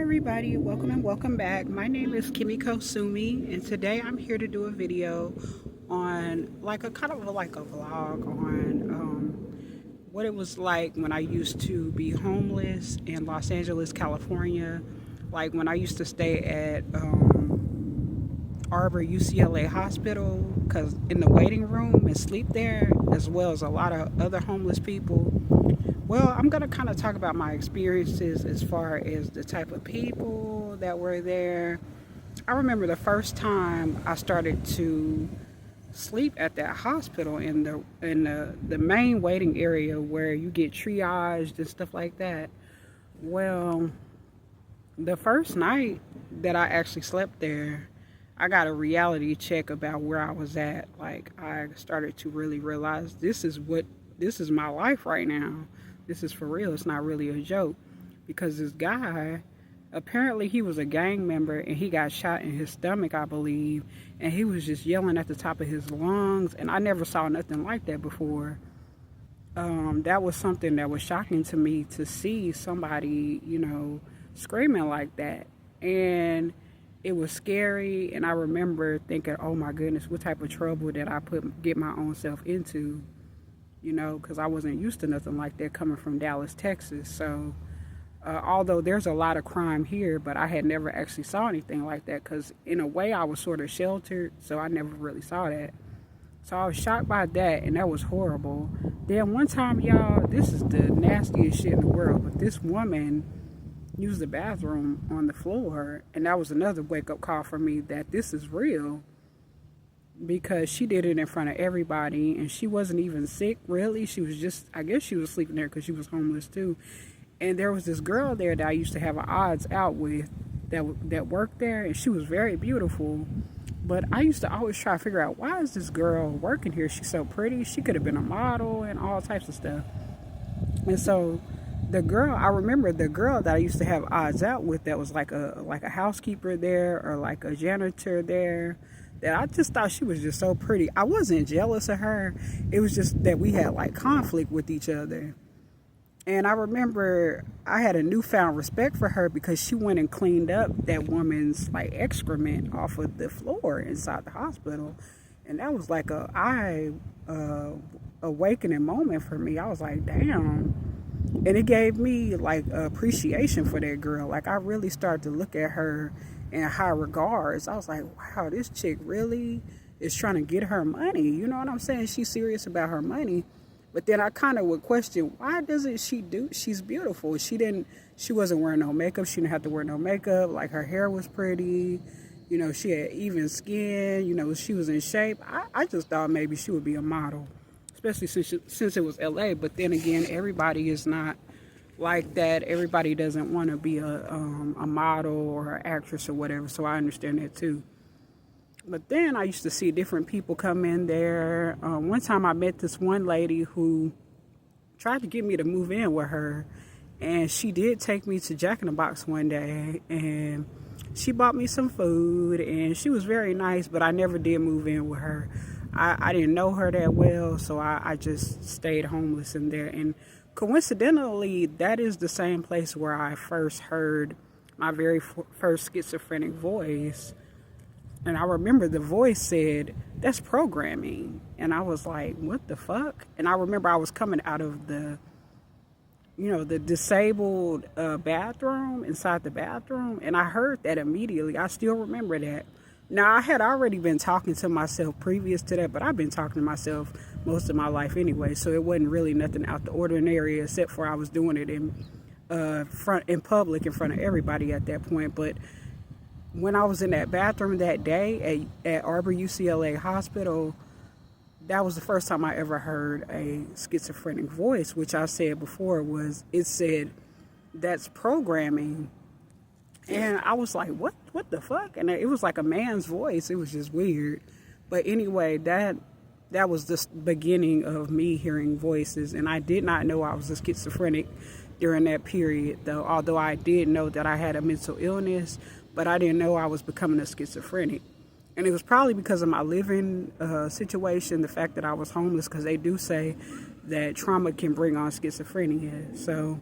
Everybody, welcome and welcome back. My name is Kimiko Sumi, and today I'm here to do a video on like a kind of like a vlog on what it was like when I used to be homeless in Los Angeles, California. Like when I used to stay at Harbor-UCLA Hospital, because in the waiting room and sleep there, as well as a lot of other homeless people. Well, I'm going to kind of talk about my experiences as far as the type of people that were there. I remember the first time I started to sleep at that hospital in the main waiting area where you get triaged and stuff like that. Well, the first night that I actually slept there, I got a reality check about where I was at. Like, I started to really realize this is my life right now. This is for real. It's not really a joke, because this guy, apparently he was a gang member and he got shot in his stomach, I believe, and he was just yelling at the top of his lungs, and I never saw nothing like that before. That was something that was shocking to me, to see somebody, screaming like that. And it was scary, and I remember thinking, oh my goodness, what type of trouble did I get my own self into? Because I wasn't used to nothing like that coming from Dallas, Texas. So although there's a lot of crime here, but I had never actually saw anything like that, because in a way I was sort of sheltered, so I never really saw that. So I was shocked by that, and that was horrible. Then one time, y'all, this is the nastiest shit in the world, but this woman used the bathroom on the floor, and that was another wake-up call for me that this is real. Because she did it in front of everybody, and she wasn't even sick, really. She was just, I guess she was sleeping there because she was homeless too. And there was this girl there that I used to have an odds out with that worked there, and she was very beautiful. But I used to always try to figure out, why is this girl working here? She's so pretty. She could have been a model and all types of stuff. And so I remember the girl that I used to have odds out with, that was like a housekeeper there, or like a janitor there, that I just thought she was just so pretty. I wasn't jealous of her. It was just that we had like conflict with each other. And I remember I had a newfound respect for her, because she went and cleaned up that woman's like excrement off of the floor inside the hospital. And that was like a awakening moment for me. I was like, damn. And it gave me like appreciation for that girl. Like, I really started to look at her in high regards. I was like, wow, this chick really is trying to get her money. You know what I'm saying? She's serious about her money. But then I kind of would question, why doesn't she do? She's beautiful. She wasn't wearing no makeup. She didn't have to wear no makeup. Like, her hair was pretty. She had even skin. She was in shape. I just thought maybe she would be a model, especially since it was LA. But then again, everybody is not like that. Everybody doesn't want to be a model or an actress or whatever, so I understand that too. But then I used to see different people come in there. One time I met this one lady who tried to get me to move in with her, and she did take me to Jack in the Box one day, and she bought me some food, and she was very nice, but I never did move in with her. I didn't know her that well, so I just stayed homeless in there. And coincidentally, that is the same place where I first heard my very first schizophrenic voice. And I remember the voice said, "That's programming." And I was like, what the fuck? And I remember I was coming out of the disabled bathroom, inside the bathroom. And I heard that immediately. I still remember that. Now, I had already been talking to myself previous to that, but I've been talking to myself most of my life anyway, so it wasn't really nothing out the ordinary, except for I was doing it in public in front of everybody at that point. But when I was in that bathroom that day at Harbor-UCLA Hospital, that was the first time I ever heard a schizophrenic voice, which I said before it said, "That's programming." And I was like, what the fuck? And it was like a man's voice. It was just weird. But anyway, that was the beginning of me hearing voices. And I did not know I was a schizophrenic during that period, though. Although I did know that I had a mental illness, but I didn't know I was becoming a schizophrenic. And it was probably because of my living situation, the fact that I was homeless, because they do say that trauma can bring on schizophrenia. So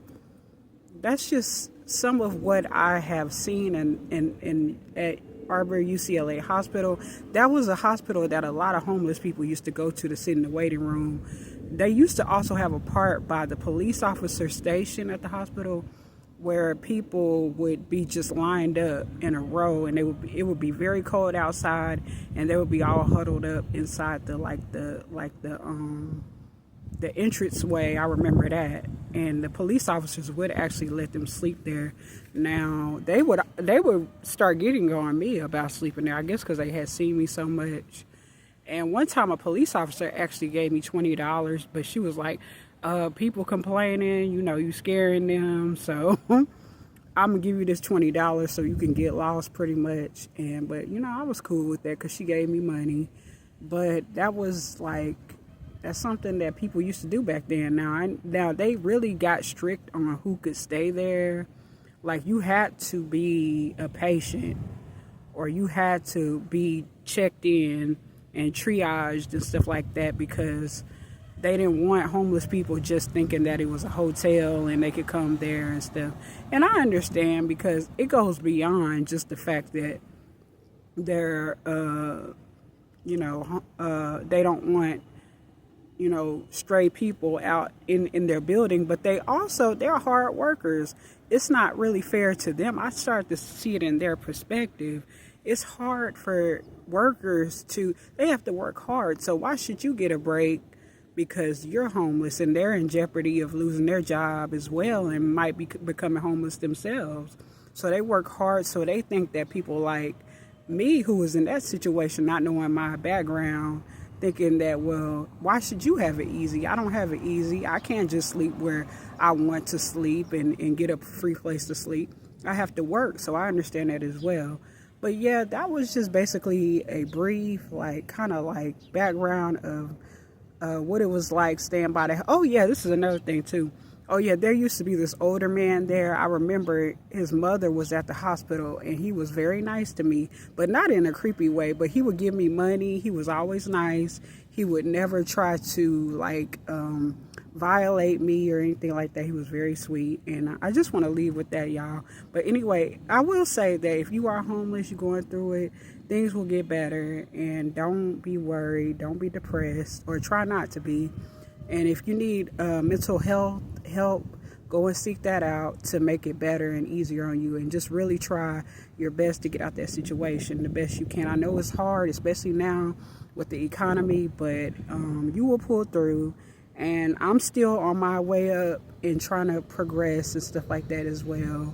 that's just some of what I have seen in at Harbor-UCLA Hospital, that was a hospital that a lot of homeless people used to go to sit in the waiting room. They used to also have a part by the police officer station at the hospital where people would be just lined up in a row, and it would be very cold outside, and they would be all huddled up inside the entranceway. I remember that, and the police officers would actually let them sleep there. Now they would start getting on me about sleeping there, I guess because they had seen me so much. And one time a police officer actually gave me $20, but she was like, people complaining, you scaring them, so I'm gonna give you this $20 so you can get lost, pretty much. But I was cool with that because she gave me money. But that was like, that's something that people used to do back then. Now they really got strict on who could stay there. Like, you had to be a patient, or you had to be checked in and triaged and stuff like that, because they didn't want homeless people just thinking that it was a hotel and they could come there and stuff. And I understand, because it goes beyond just the fact that they're, they don't want, stray people out in their building, but they're hard workers. It's not really fair to them. I start to see it in their perspective. It's hard for workers they have to work hard. So why should you get a break because you're homeless and they're in jeopardy of losing their job as well and might be becoming homeless themselves? So they work hard. So they think that people like me, who was in that situation, not knowing my background, thinking that, well, why should you have it easy? I don't have it easy. I can't just sleep where I want to sleep and get a free place to sleep. I have to work. So I understand that as well. But yeah, that was just basically a brief, kind of background of what it was like staying by the. Oh yeah, this is another thing too. Oh yeah, there used to be this older man there. I remember his mother was at the hospital, and he was very nice to me, but not in a creepy way. But he would give me money. He was always nice. He would never try to violate me or anything like that. He was very sweet, and I just want to leave with that, y'all. But anyway, I will say that if you are homeless, you're going through it, things will get better, and don't be worried, don't be depressed, or try not to be. And if you need mental health help, go and seek that out to make it better and easier on you, and just really try your best to get out that situation the best you can. I know it's hard, especially now with the economy, but you will pull through. And I'm still on my way up and trying to progress and stuff like that as well.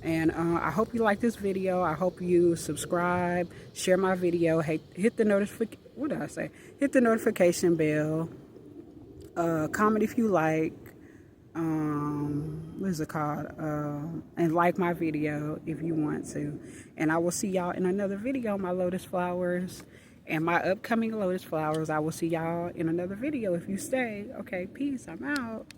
And I hope you like this video. I hope you subscribe, share my video, hit the Hit the notification bell. Comment if you like. What is it called? And like my video if you want to. And I will see y'all in another video, my lotus flowers. And my upcoming lotus flowers. I will see y'all in another video if you stay. Okay, peace. I'm out.